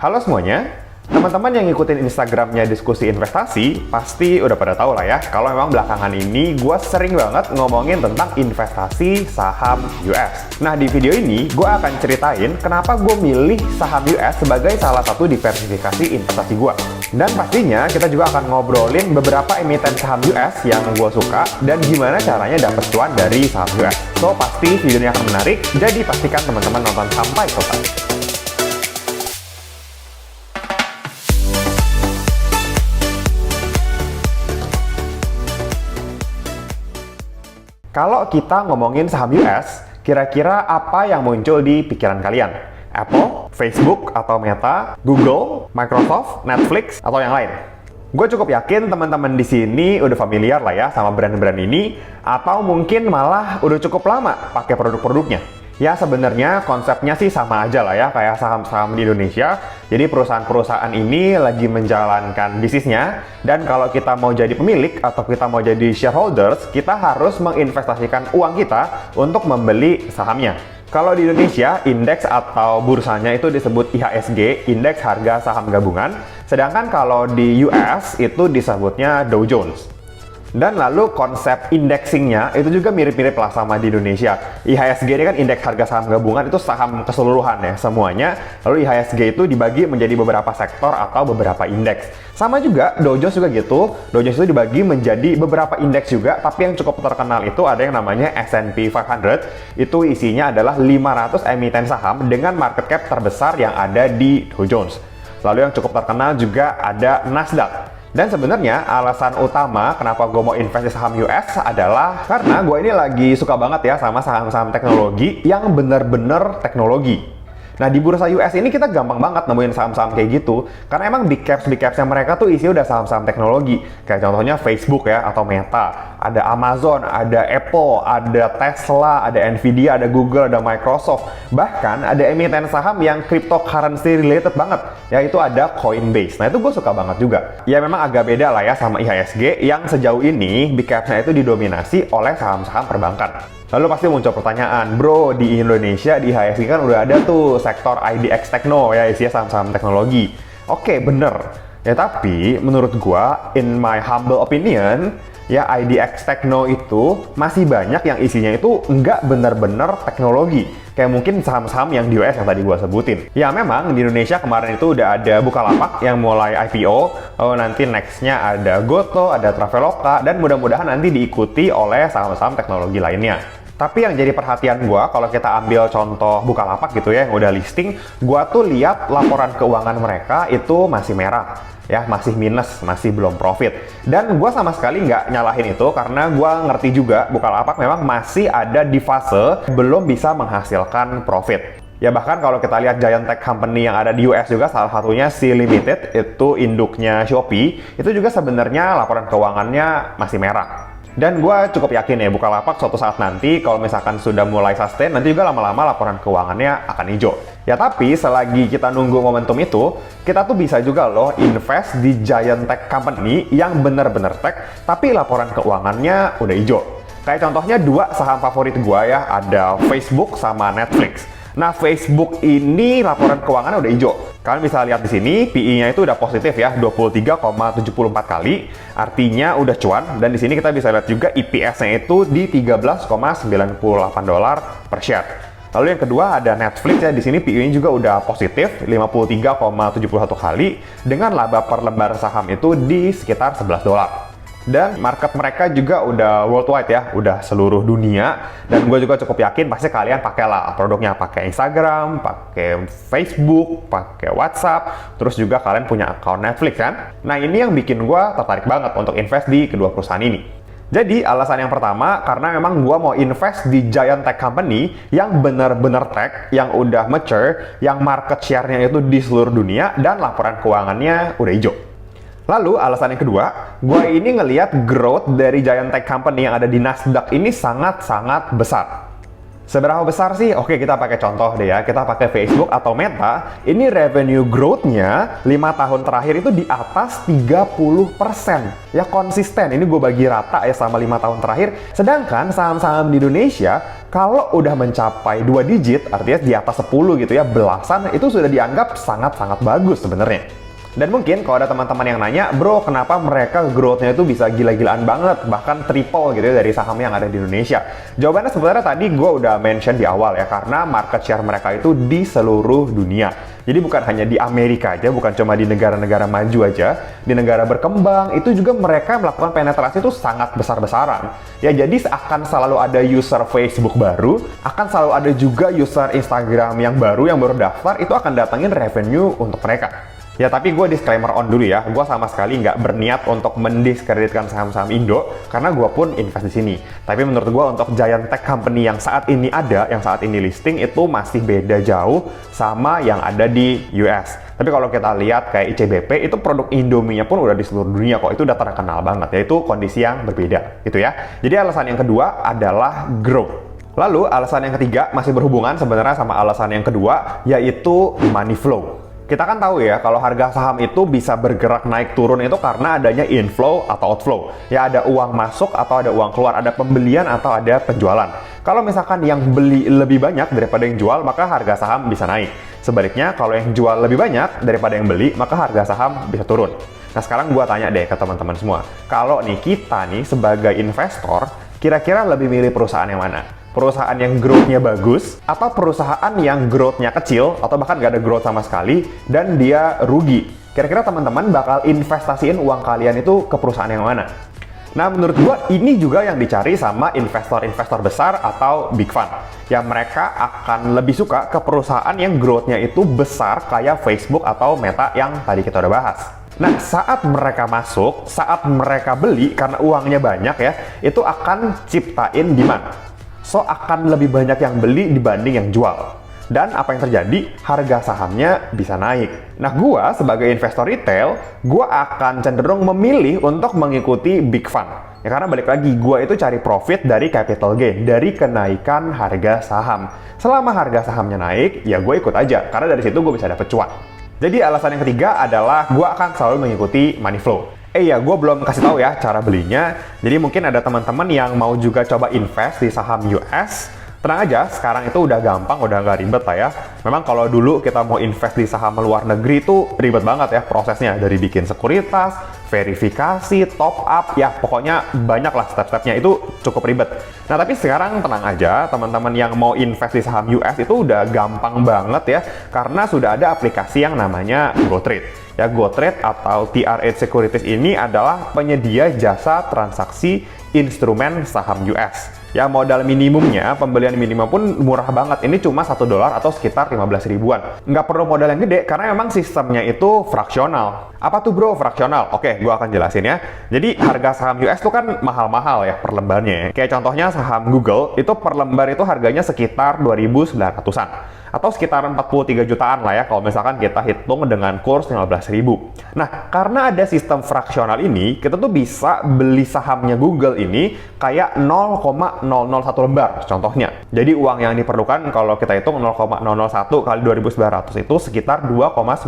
Halo semuanya, teman-teman yang ngikutin Instagramnya Diskusi Investasi pasti udah pada tahu lah ya, kalau memang belakangan ini gue sering banget ngomongin tentang investasi saham US. Nah, di video ini gue akan ceritain kenapa gue milih saham US sebagai salah satu diversifikasi investasi gue. Dan pastinya kita juga akan ngobrolin beberapa emiten saham US yang gue suka dan gimana caranya dapet cuan dari saham US. So, pasti video ini akan menarik, jadi pastikan teman-teman nonton sampai selesai. Kalau kita ngomongin saham US, kira-kira apa yang muncul di pikiran kalian? Apple, Facebook, atau Meta, Google, Microsoft, Netflix, atau yang lain? Gue cukup yakin teman-teman di sini udah familiar lah ya sama brand-brand ini, atau mungkin malah udah cukup lama pakai produk-produknya. Ya sebenarnya konsepnya sih sama aja lah ya kayak saham-saham di Indonesia. Jadi perusahaan-perusahaan ini lagi menjalankan bisnisnya, dan kalau kita mau jadi pemilik atau kita mau jadi shareholders, kita harus menginvestasikan uang kita untuk membeli sahamnya. Kalau di Indonesia, indeks atau bursanya itu disebut IHSG, Indeks Harga Saham Gabungan. Sedangkan kalau di US itu disebutnya Dow Jones. Dan lalu konsep indexingnya itu juga mirip-mirip lah sama di Indonesia. IHSG ini kan indeks harga saham gabungan, itu saham keseluruhan ya semuanya. Lalu IHSG itu dibagi menjadi beberapa sektor atau beberapa indeks. Sama juga Dow Jones juga gitu. Dow Jones itu dibagi menjadi beberapa indeks juga, tapi yang cukup terkenal itu ada yang namanya S&P 500. Itu isinya adalah 500 emiten saham dengan market cap terbesar yang ada di Dow Jones. Lalu yang cukup terkenal juga ada Nasdaq. Dan sebenarnya alasan utama kenapa gue mau invest di saham US adalah karena gue ini lagi suka banget ya sama saham-saham teknologi yang bener-bener teknologi. Nah, di bursa US ini kita gampang banget nemuin saham-saham kayak gitu. Karena emang big capsnya mereka tuh isi udah saham-saham teknologi. Kayak contohnya Facebook ya, atau Meta. Ada Amazon, ada Apple, ada Tesla, ada Nvidia, ada Google, ada Microsoft. Bahkan ada emiten saham yang cryptocurrency related banget. Yaitu ada Coinbase. Nah, itu gue suka banget juga. Ya memang agak beda lah ya sama IHSG yang sejauh ini big capsnya itu didominasi oleh saham-saham perbankan. Lalu pasti muncul pertanyaan, bro, di Indonesia, di IHSG kan udah ada tuh sektor IDX Tekno ya, isinya saham-saham teknologi. Oke, bener. Ya tapi, menurut gua, in my humble opinion, ya IDX Tekno itu masih banyak yang isinya itu nggak bener-bener teknologi. Kayak mungkin saham-saham yang di US yang tadi gua sebutin. Ya memang di Indonesia kemarin itu udah ada Bukalapak yang mulai IPO, lalu nanti next-nya ada Goto, ada Traveloka, dan mudah-mudahan nanti diikuti oleh saham-saham teknologi lainnya. Tapi yang jadi perhatian gue, kalau kita ambil contoh Bukalapak gitu ya, yang udah listing, gue tuh lihat laporan keuangan mereka itu masih merah. Ya, masih minus, masih belum profit. Dan gue sama sekali nggak nyalahin itu, karena gue ngerti juga Bukalapak memang masih ada di fase belum bisa menghasilkan profit. Ya bahkan kalau kita lihat giant tech company yang ada di US juga, salah satunya Sea Limited, itu induknya Shopee, itu juga sebenarnya laporan keuangannya masih merah. Dan gue cukup yakin ya Bukalapak suatu saat nanti kalau misalkan sudah mulai sustain, nanti juga lama-lama laporan keuangannya akan hijau. Ya tapi selagi kita nunggu momentum itu, kita tuh bisa juga loh invest di giant tech company yang bener-bener tech, tapi laporan keuangannya udah hijau. Kayak contohnya dua saham favorit gue ya, ada Facebook sama Netflix. Nah, Facebook ini laporan keuangannya udah hijau. Kalian bisa lihat di sini, PE-nya itu udah positif ya, 23,74 kali. Artinya udah cuan, dan di sini kita bisa lihat juga EPS-nya itu di $13,98 per share. Lalu yang kedua ada Netflix ya, di sini PE-nya juga udah positif, 53,71 kali, dengan laba per lembar saham itu di sekitar $11. Dan market mereka juga udah worldwide ya, udah seluruh dunia. Dan gue juga cukup yakin pasti kalian pakailah produknya, pakai Instagram, pakai Facebook, pakai WhatsApp, terus juga kalian punya account Netflix kan. Nah ini yang bikin gue tertarik banget untuk invest di kedua perusahaan ini. Jadi alasan yang pertama, karena memang gue mau invest di giant tech company yang bener-bener tech, yang udah mature, yang market share-nya itu di seluruh dunia, dan laporan keuangannya udah hijau. Lalu alasan yang kedua, gue ini ngelihat growth dari giant tech company yang ada di Nasdaq ini sangat-sangat besar. Seberapa besar sih? Oke, kita pakai contoh deh ya. Kita pakai Facebook atau Meta. Ini revenue growth-nya 5 tahun terakhir itu di atas 30%. Ya konsisten. Ini gue bagi rata ya selama 5 tahun terakhir. Sedangkan saham-saham di Indonesia, kalau udah mencapai 2 digit, artinya di atas 10 gitu ya, belasan, itu sudah dianggap sangat-sangat bagus sebenarnya. Dan mungkin kalau ada teman-teman yang nanya, bro, kenapa mereka growth-nya itu bisa gila-gilaan banget, bahkan triple gitu ya dari saham yang ada di Indonesia? Jawabannya sebenarnya tadi gue udah mention di awal ya, karena market share mereka itu di seluruh dunia. Jadi bukan hanya di Amerika aja, bukan cuma di negara-negara maju aja, di negara berkembang itu juga mereka melakukan penetrasi itu sangat besar-besaran. Ya jadi akan selalu ada user Facebook baru, akan selalu ada juga user Instagram yang baru daftar, itu akan datangin revenue untuk mereka. Ya tapi gue disclaimer on dulu ya, gue sama sekali nggak berniat untuk mendiskreditkan saham-saham Indo, karena gue pun invest di sini. Tapi menurut gue untuk giant tech company yang saat ini ada, yang saat ini listing, itu masih beda jauh sama yang ada di US. Tapi kalau kita lihat kayak ICBP, itu produk Indomie-nya pun udah di seluruh dunia kok, itu udah terkenal banget, yaitu kondisi yang berbeda gitu ya. Jadi alasan yang kedua adalah growth. Lalu alasan yang ketiga masih berhubungan sebenarnya sama alasan yang kedua, yaitu money flow. Kita kan tahu ya, kalau harga saham itu bisa bergerak naik turun itu karena adanya inflow atau outflow. Ya ada uang masuk atau ada uang keluar, ada pembelian atau ada penjualan. Kalau misalkan yang beli lebih banyak daripada yang jual, maka harga saham bisa naik. Sebaliknya, kalau yang jual lebih banyak daripada yang beli, maka harga saham bisa turun. Nah sekarang gua tanya deh ke teman-teman semua, kalau nih kita nih sebagai investor, kira-kira lebih milih perusahaan yang mana? Perusahaan yang growth-nya bagus, atau perusahaan yang growth-nya kecil, atau bahkan nggak ada growth sama sekali, dan dia rugi. Kira-kira teman-teman bakal investasiin uang kalian itu ke perusahaan yang mana? Nah, menurut gua ini juga yang dicari sama investor-investor besar atau big fund. Yang mereka akan lebih suka ke perusahaan yang growth-nya itu besar kayak Facebook atau Meta yang tadi kita udah bahas. Nah, saat mereka masuk, saat mereka beli, karena uangnya banyak ya, itu akan ciptain demand. So, akan lebih banyak yang beli dibanding yang jual. Dan apa yang terjadi? Harga sahamnya bisa naik. Nah, gua sebagai investor retail, gua akan cenderung memilih untuk mengikuti big fund. Ya, karena balik lagi, gua itu cari profit dari capital gain, dari kenaikan harga saham. Selama harga sahamnya naik, ya gue ikut aja, karena dari situ gue bisa dapet cuan. Jadi alasan yang ketiga adalah gua akan selalu mengikuti money flow. Ya, gue belum kasih tahu ya cara belinya. Jadi mungkin ada teman-teman yang mau juga coba invest di saham US. Tenang aja, sekarang itu udah gampang, udah nggak ribet lah ya. Memang kalau dulu kita mau invest di saham luar negeri itu ribet banget ya prosesnya. Dari bikin sekuritas, verifikasi, top up, ya pokoknya banyak lah step-stepnya, itu cukup ribet. Nah tapi sekarang tenang aja, teman-teman yang mau invest di saham US itu udah gampang banget ya. Karena sudah ada aplikasi yang namanya GoTrade. Ya, GoTrade atau TR8 Securities ini adalah penyedia jasa transaksi instrumen saham US. Ya, modal minimumnya, pembelian minimum pun murah banget. Ini cuma $1 atau sekitar 15 ribuan. Nggak perlu modal yang gede, karena memang sistemnya itu fraksional. Apa tuh bro, fraksional? Oke, gue akan jelasin ya. Jadi, harga saham US itu kan mahal-mahal ya per lembarnya. Kayak contohnya saham Google, itu per lembar itu harganya sekitar 2.900-an. Atau sekitar 43 jutaan lah ya, kalau misalkan kita hitung dengan kurs 15.000. Nah, karena ada sistem fraksional ini, kita tuh bisa beli sahamnya Google ini kayak 0,001 lembar, contohnya. Jadi uang yang diperlukan kalau kita hitung 0,001 kali 2.900 itu sekitar $2,9,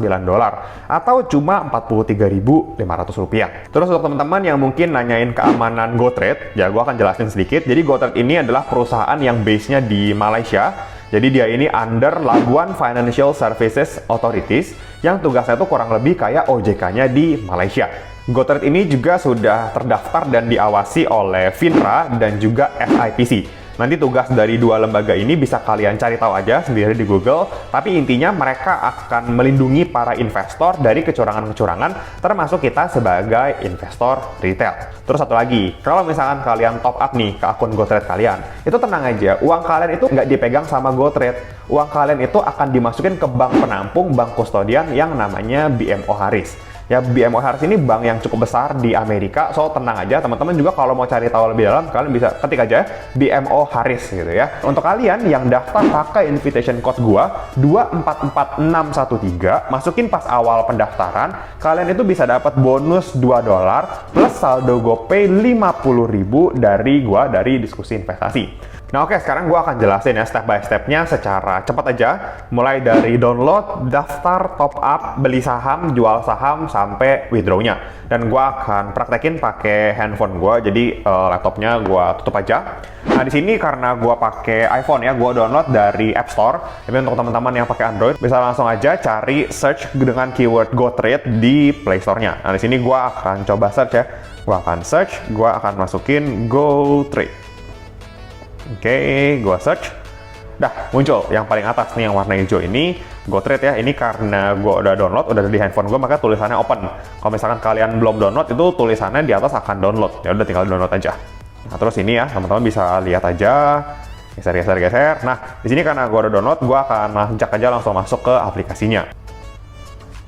atau cuma Rp43.500. Terus untuk teman-teman yang mungkin nanyain keamanan GoTrade, ya gue akan jelasin sedikit. Jadi GoTrade ini adalah perusahaan yang base-nya di Malaysia. Jadi dia ini under Labuan Financial Services Authorities yang tugasnya itu kurang lebih kayak OJK-nya di Malaysia. GoTrade ini juga sudah terdaftar dan diawasi oleh FINRA dan juga FIPC. Nanti tugas dari dua lembaga ini bisa kalian cari tahu aja sendiri di Google, tapi intinya mereka akan melindungi para investor dari kecurangan-kecurangan, termasuk kita sebagai investor retail. Terus satu lagi, kalau misalkan kalian top up nih ke akun GoTrade kalian, itu tenang aja, uang kalian itu nggak dipegang sama GoTrade. Uang kalian itu akan dimasukin ke bank penampung, bank kustodian yang namanya BMO Harris. Ya, BMO Harris ini bank yang cukup besar di Amerika, so tenang aja teman-teman juga kalau mau cari tahu lebih dalam, kalian bisa ketik aja BMO Harris gitu ya. Untuk kalian yang daftar pakai invitation code gua 244613, masukin pas awal pendaftaran, kalian itu bisa dapat bonus $2 plus saldo GoPay 50.000 dari gua dari diskusi investasi. Nah oke, sekarang gue akan jelasin ya step by stepnya secara cepat aja. Mulai dari download, daftar, top up, beli saham, jual saham, sampai withdrawnya. Dan gue akan praktekin pakai handphone gue, jadi laptopnya gue tutup aja. Nah di sini karena gue pakai iPhone ya, gue download dari App Store. Tapi untuk teman-teman yang pakai Android, bisa langsung aja cari search dengan keyword GoTrade di Play Store-nya. Nah di sini gue akan coba search ya. Gue akan search, gue akan masukin GoTrade. Oke, gua search. Dah, muncul yang paling atas nih yang warna hijau ini, GoTrade ya. Ini karena gua udah download, udah di handphone gua, maka tulisannya open. Kalau misalkan kalian belum download, itu tulisannya di atas akan download. Ya udah tinggal download aja. Nah, terus ini ya, teman-teman bisa lihat aja. Geser. Nah, di sini karena gua udah download, gua akan ajak aja langsung masuk ke aplikasinya.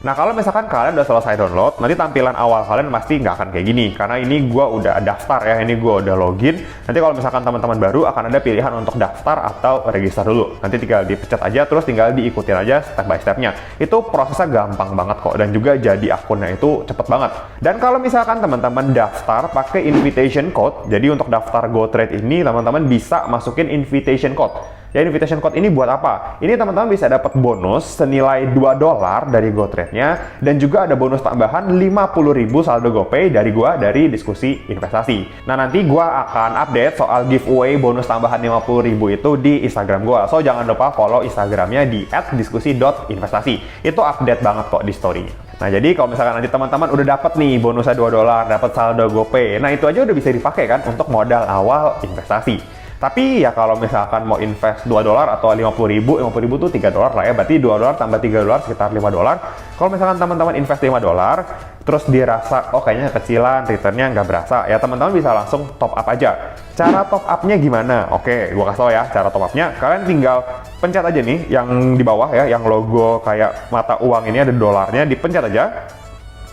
Nah, kalau misalkan kalian udah selesai download, nanti tampilan awal kalian pasti nggak akan kayak gini. Karena ini gue udah daftar ya, ini gue udah login. Nanti kalau misalkan teman-teman baru, akan ada pilihan untuk daftar atau register dulu. Nanti tinggal dipencet aja, terus tinggal diikutin aja step by step-nya. Itu prosesnya gampang banget kok, dan juga jadi akunnya itu cepet banget. Dan kalau misalkan teman-teman daftar pakai invitation code, jadi untuk daftar GoTrade ini, teman-teman bisa masukin invitation code. Ya, invitation code ini buat apa? Ini teman-teman bisa dapat bonus senilai $2 dari GoTrade-nya, dan juga ada bonus tambahan 50.000 saldo GoPay dari gua dari diskusi investasi. Nah, nanti gua akan update soal giveaway bonus tambahan 50.000 itu di Instagram gua. So, jangan lupa follow Instagramnya di @diskusi.investasi. Itu update banget kok di story-nya. Nah, jadi kalau misalkan nanti teman-teman udah dapat nih bonusnya $2, dapat saldo GoPay. Nah, itu aja udah bisa dipakai kan untuk modal awal investasi. Tapi ya kalau misalkan mau invest $2 atau 50.000 tuh $3 lah ya, berarti $2 tambah $3 sekitar $5. Kalau misalkan teman-teman invest $5, terus dirasa oh kayaknya kecilan, returnnya nggak berasa, ya teman-teman bisa langsung top up aja. Cara top upnya gimana? Oke, gua kasih tau ya cara top upnya. Kalian tinggal pencet aja nih yang di bawah ya, yang logo kayak mata uang ini ada dolarnya, dipencet aja.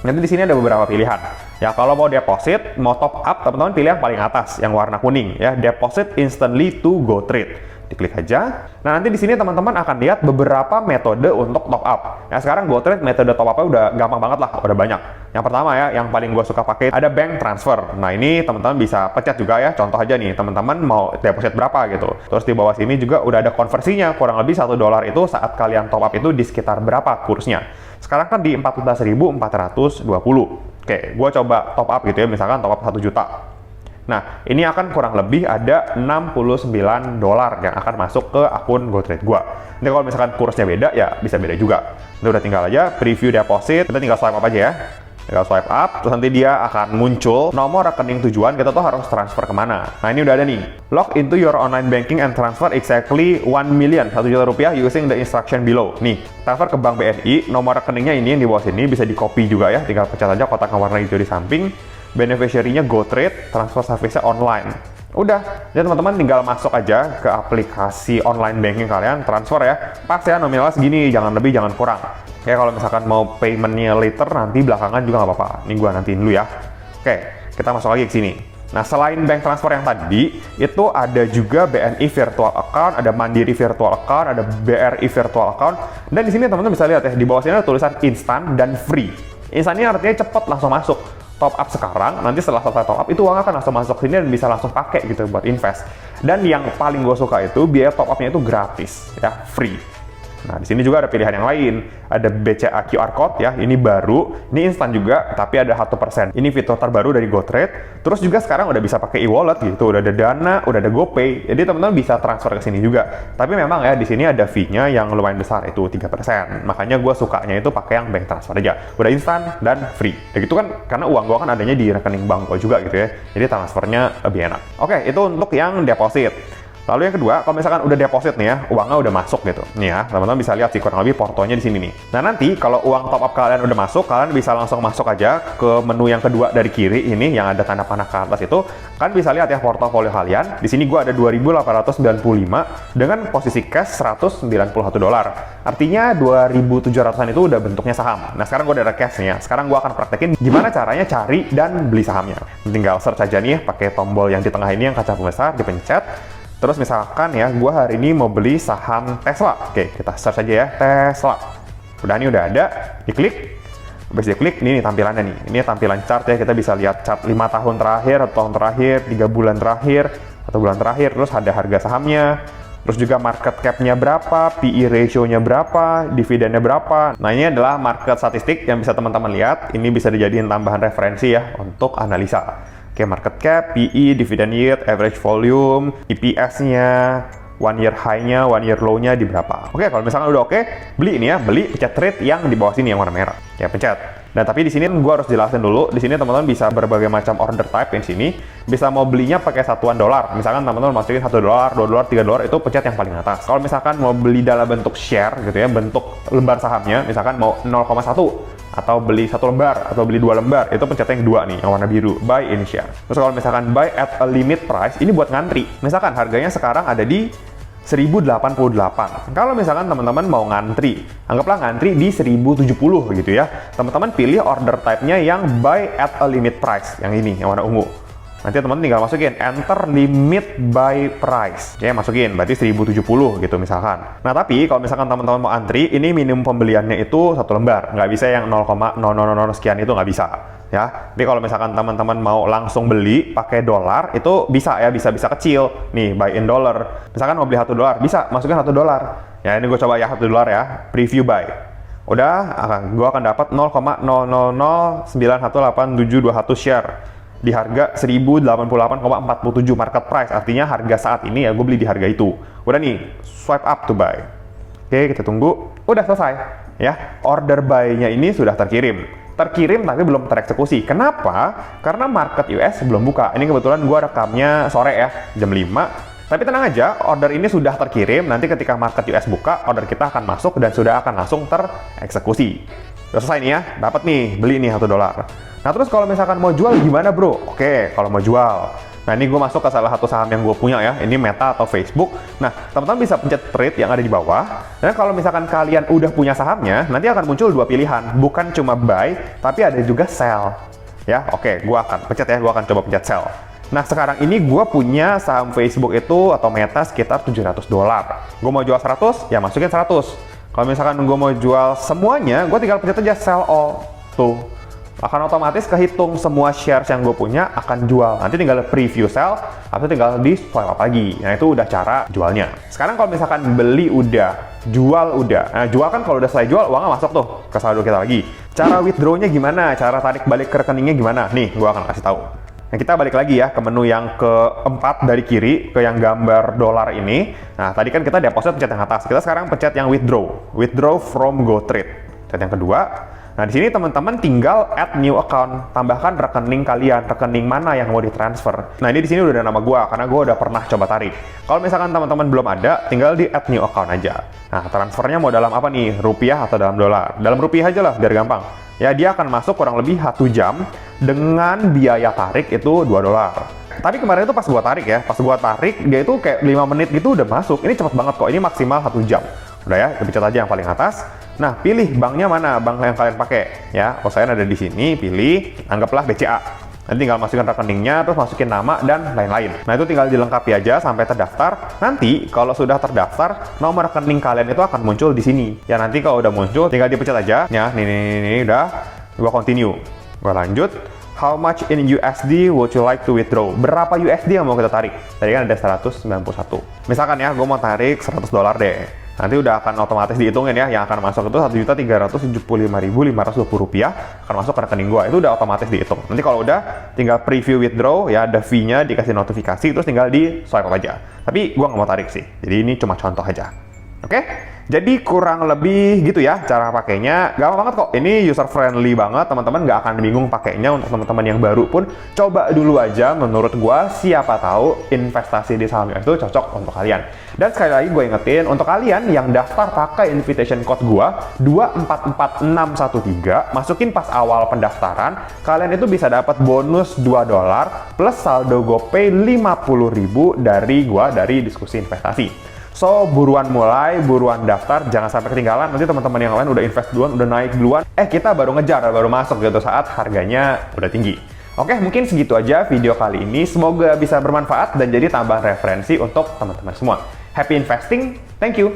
Nanti di sini ada beberapa pilihan. Ya, kalau mau deposit, mau top up, teman-teman pilih yang paling atas, yang warna kuning ya, deposit instantly to GoTrade. Diklik aja. Nah, nanti di sini teman-teman akan lihat beberapa metode untuk top up. Nah, sekarang GoTrade metode top up-nya udah gampang banget lah, udah banyak. Yang pertama ya, yang paling gue suka pakai ada bank transfer. Nah, ini teman-teman bisa pencet juga ya. Contoh aja nih, teman-teman mau deposit berapa gitu. Terus di bawah sini juga udah ada konversinya, kurang lebih $1 itu saat kalian top up itu di sekitar berapa kursnya. Sekarang kan di 14.420. Oke, gue coba top up gitu ya, misalkan top up 1 juta. Nah, ini akan kurang lebih ada $69 yang akan masuk ke akun GoTrade gue. Nanti kalau misalkan kursnya beda, ya bisa beda juga. Nanti udah tinggal aja preview deposit, kita tinggal swipe up aja ya. Tinggal swipe up, terus nanti dia akan muncul nomor rekening tujuan, kita tuh harus transfer kemana. Nah, ini udah ada nih. Log into your online banking and transfer exactly 1 million, 1 juta rupiah using the instruction below. Nih, transfer ke Bank BNI, nomor rekeningnya ini yang di bawah sini, bisa di copy juga ya, tinggal pencet aja kotak warna hijau di samping. Beneficiary-nya GoTrade, transfer service-nya online. Udah, jadi teman-teman tinggal masuk aja ke aplikasi online banking kalian, transfer ya. Pas ya, nominalnya segini, jangan lebih, jangan kurang. Ya, kalau misalkan mau payment-nya later, nanti belakangan juga nggak apa-apa. Ini gua nantiin dulu ya. Oke, kita masuk lagi ke sini. Nah, selain bank transfer yang tadi, itu ada juga BNI Virtual Account, ada Mandiri Virtual Account, ada BRI Virtual Account. Dan di sini teman-teman bisa lihat ya, di bawah sini ada tulisan instan dan free. Instan ini artinya cepet langsung masuk. Top up sekarang, nanti setelah selesai top up, itu uang akan langsung masuk sini dan bisa langsung pakai gitu buat invest. Dan yang paling gue suka itu, biaya top upnya itu gratis, ya, free. Nah, di sini juga ada pilihan yang lain. Ada BCA QR Code ya, ini baru, ini instan juga, tapi ada 1%. Ini fitur terbaru dari GoTrade. Terus juga sekarang udah bisa pakai e-wallet gitu, udah ada Dana, udah ada GoPay. Jadi teman-teman bisa transfer ke sini juga. Tapi memang ya di sini ada fee-nya yang lumayan besar, itu 3%. Makanya gue sukanya itu pakai yang bank transfer aja. Udah instan dan free. Dan gitu kan karena uang gue kan adanya di rekening bank gue juga gitu ya. Jadi transfernya lebih enak. Oke, itu untuk yang deposit. Lalu yang kedua, kalau misalkan udah deposit nih ya, uangnya udah masuk gitu. Nih ya, teman-teman bisa lihat sih kurang lebih portonya di sini nih. Nah, nanti kalau uang top up kalian udah masuk, kalian bisa langsung masuk aja ke menu yang kedua dari kiri ini yang ada tanda panah ke atas itu. Kalian bisa lihat ya portofolio kalian. Di sini gua ada 2.895 dengan posisi cash $191. Artinya 2.700-an itu udah bentuknya saham. Nah, sekarang gua udah ada cash nih ya. Sekarang gua akan praktekin gimana caranya cari dan beli sahamnya. Tinggal search aja nih pakai tombol yang di tengah ini yang kaca pembesar, dipencet. Terus misalkan ya, gue hari ini mau beli saham Tesla. Oke, kita search aja ya, Tesla. Udah, ini udah ada, diklik. Habis diklik, ini nih tampilannya nih. Ini tampilan chart ya, kita bisa lihat chart 5 tahun terakhir, 1 tahun terakhir, 3 bulan terakhir, atau bulan terakhir, terus ada harga sahamnya, terus juga market cap-nya berapa, PE ratio-nya berapa, dividennya berapa. Nah, ini adalah market statistik yang bisa teman-teman lihat. Ini bisa dijadiin tambahan referensi ya untuk analisa. Oke, market cap, PE, dividend yield, average volume, EPS-nya, 1 year high-nya, 1 year low-nya di berapa. Oke, kalau misalkan udah oke, beli ini ya, beli pencet trade yang di bawah sini yang warna merah. Ya, pencet. Nah, tapi di sini gue harus jelasin dulu. Di sini teman-teman bisa berbagai macam order type di sini. Bisa mau belinya pakai satuan dolar. Misalkan teman-teman masukin $1, $2, $3, itu pencet yang paling atas. Kalau misalkan mau beli dalam bentuk share gitu ya, bentuk lembar sahamnya, misalkan mau 0,1 atau beli 1 lembar atau beli 2 lembar, itu pencet yang 2 nih, yang warna biru, buy in share. Terus kalau misalkan buy at a limit price, ini buat ngantri. Misalkan harganya sekarang ada di 1088. Kalau misalkan teman-teman mau ngantri, anggaplah ngantri di 1070 gitu ya. Teman-teman pilih order type-nya yang buy at a limit price, yang ini, yang warna ungu. Nanti teman-teman tinggal masukin enter limit buy price. Oke, masukin, berarti 1070 gitu misalkan. Nah, tapi kalau misalkan teman-teman mau antri, ini minimum pembeliannya itu 1 lembar. Nggak bisa yang 0,000 sekian, itu nggak bisa. Ya, tapi kalau misalkan teman-teman mau langsung beli pakai dolar, itu bisa ya, bisa kecil. Nih, buy in dollar. Misalkan mau beli $1, bisa masukin $1. Ya, ini gue coba ya $1 ya, preview buy. Udah, gue akan dapat 0,000918721 share di harga 1088,47 market price. Artinya harga saat ini ya gue beli di harga itu. Udah nih, swipe up to buy. Oke, kita tunggu. Udah selesai. Ya, order buy-nya ini sudah terkirim tapi belum tereksekusi. Kenapa? Karena market US belum buka. Ini kebetulan gue rekamnya sore ya, jam 5. Tapi tenang aja, order ini sudah terkirim. Nanti ketika market US buka, order kita akan masuk dan sudah akan langsung tereksekusi. Udah selesai nih ya, dapat nih, beli nih $1. Nah, terus kalau misalkan mau jual gimana bro? Oke, kalau mau jual. Nah, ini gue masuk ke salah satu saham yang gue punya ya. Ini Meta atau Facebook. Nah, teman-teman bisa pencet trade yang ada di bawah. Dan kalau misalkan kalian udah punya sahamnya, nanti akan muncul 2 pilihan. Bukan cuma buy, tapi ada juga sell. Ya, oke, gue akan pencet ya. Gue akan coba pencet sell. Nah, sekarang ini gue punya saham Facebook itu atau Meta sekitar $700. Gue mau jual 100, ya masukin 100. Kalau misalkan gue mau jual semuanya, gue tinggal pencet aja sell all. Tuh. Akan otomatis kehitung semua shares yang gue punya akan jual. Nanti tinggal preview sell, atau tinggal di swipe up lagi. Nah, itu udah cara jualnya. Sekarang kalau misalkan beli udah, jual udah. Nah, jual kan kalau udah selesai jual, uangnya masuk tuh ke saldo kita lagi. Cara withdraw-nya gimana? Cara tarik balik ke rekeningnya gimana? Nih, gue akan kasih tahu. Nah, kita balik lagi ya ke menu yang keempat dari kiri, ke yang gambar dolar ini. Nah, tadi kan kita deposit pencet yang atas. Kita sekarang pencet yang withdraw. Withdraw from GoTrade. Pencet yang kedua. Nah, di sini teman-teman tinggal add new account, tambahkan rekening kalian, rekening mana yang mau ditransfer. Nah, ini di sini udah ada nama gua karena gua udah pernah coba tarik. Kalau misalkan teman-teman belum ada, tinggal di add new account aja. Nah, transfernya mau dalam apa nih? Rupiah atau dalam dolar? Dalam rupiah aja lah, biar gampang. Ya, dia akan masuk kurang lebih 1 jam dengan biaya tarik itu $2. Tapi kemarin itu pas gua tarik ya, pas gua tarik dia itu kayak 5 menit gitu udah masuk. Ini cepet banget kok, ini maksimal 1 jam. Udah ya, kita pencet aja yang paling atas. Nah, pilih banknya mana, bank yang kalian pakai. Ya, kalau saya ada di sini, pilih, anggaplah BCA. Nanti tinggal masukin rekeningnya, terus masukin nama, dan lain-lain. Nah, itu tinggal dilengkapi aja sampai terdaftar. Nanti, kalau sudah terdaftar, nomor rekening kalian itu akan muncul di sini. Ya, nanti kalau udah muncul, tinggal dipencet aja. Ya, nih, udah. Gua continue. Gua lanjut. How much in USD would you like to withdraw? Berapa USD yang mau kita tarik? Tadi kan ada 191. Misalkan ya, gue mau tarik $100 deh. Nanti udah akan otomatis dihitungin ya, yang akan masuk itu Rp1.375.520 akan masuk ke rekening gua. Itu udah otomatis dihitung. Nanti kalau udah tinggal preview withdraw ya, ada fee-nya, dikasih notifikasi, terus tinggal di swipe up aja. Tapi gua nggak mau tarik sih, jadi ini cuma contoh aja. Oke? Jadi kurang lebih gitu ya cara pakainya. Gampang banget kok. Ini user friendly banget. Teman-teman nggak akan bingung pakainya. Untuk teman-teman yang baru pun coba dulu aja. Menurut gua siapa tahu investasi di saham itu cocok untuk kalian. Dan sekali lagi gue ingetin untuk kalian yang daftar pakai invitation code gua 244613, masukin pas awal pendaftaran, kalian itu bisa dapat bonus $2 plus saldo GoPay 50.000 dari gua dari diskusi investasi. So, buruan mulai, buruan daftar, jangan sampai ketinggalan. Nanti teman-teman yang lain udah invest duluan, udah naik duluan. Kita baru ngejar, baru masuk gitu saat harganya udah tinggi. Oke, mungkin segitu aja video kali ini. Semoga bisa bermanfaat dan jadi tambahan referensi untuk teman-teman semua. Happy investing, thank you.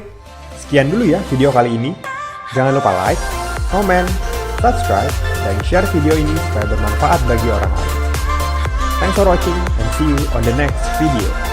Sekian dulu ya video kali ini. Jangan lupa like, comment, subscribe, dan share video ini supaya bermanfaat bagi orang lain. Thanks for watching and see you on the next video.